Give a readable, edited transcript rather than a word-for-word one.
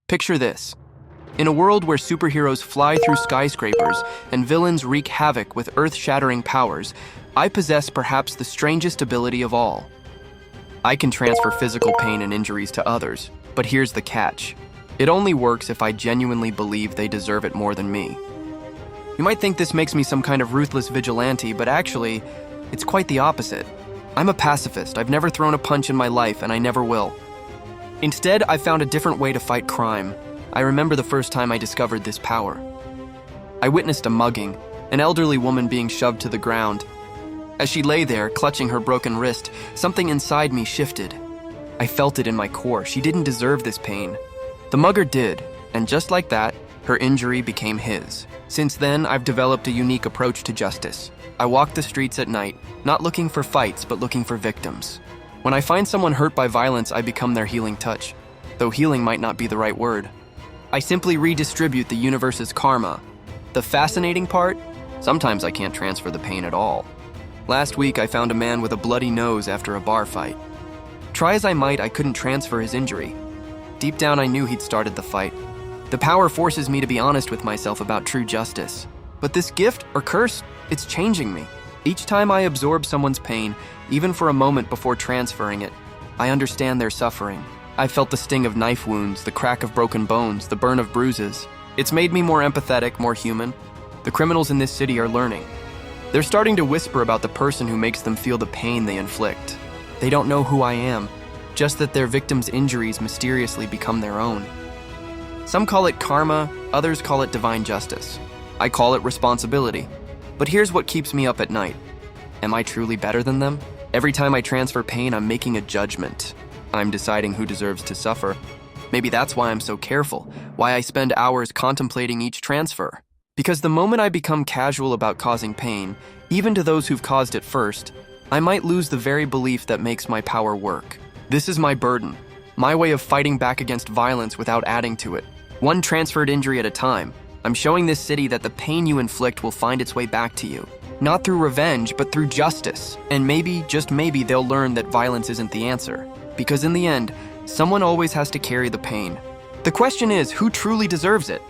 Picture this. In a world where superheroes fly through skyscrapers and villains wreak havoc with earth-shattering powers, I possess perhaps the strangest ability of all. I can transfer physical pain and injuries to others, but here's the catch. It only works if I genuinely believe they deserve it more than me. You might think this makes me some kind of ruthless vigilante, but actually, it's quite the opposite. I'm a pacifist. I've never thrown a punch in my life, and I never will. Instead, I found a different way to fight crime. I remember the first time I discovered this power. I witnessed a mugging, an elderly woman being shoved to the ground. As she lay there, clutching her broken wrist, something inside me shifted. I felt it in my core. She didn't deserve this pain. The mugger did, and just like that, her injury became his. Since then, I've developed a unique approach to justice. I walk the streets at night, not looking for fights, but looking for victims. When I find someone hurt by violence, I become their healing touch, though healing might not be the right word. I simply redistribute the universe's karma. The fascinating part? Sometimes I can't transfer the pain at all. Last week, I found a man with a bloody nose after a bar fight. Try as I might, I couldn't transfer his injury. Deep down, I knew he'd started the fight. The power forces me to be honest with myself about true justice. But this gift, or curse, it's changing me. Each time I absorb someone's pain, even for a moment before transferring it, I understand their suffering. I've felt the sting of knife wounds, the crack of broken bones, the burn of bruises. It's made me more empathetic, more human. The criminals in this city are learning. They're starting to whisper about the person who makes them feel the pain they inflict. They don't know who I am, just that their victims' injuries mysteriously become their own. Some call it karma, others call it divine justice. I call it responsibility. But here's what keeps me up at night. Am I truly better than them? Every time I transfer pain, I'm making a judgment. I'm deciding who deserves to suffer. Maybe that's why I'm so careful, why I spend hours contemplating each transfer. Because the moment I become casual about causing pain, even to those who've caused it first, I might lose the very belief that makes my power work. This is my burden, my way of fighting back against violence without adding to it. One transferred injury at a time. I'm showing this city that the pain you inflict will find its way back to you. Not through revenge, but through justice. And maybe, just maybe, they'll learn that violence isn't the answer. Because in the end, someone always has to carry the pain. The question is, who truly deserves it?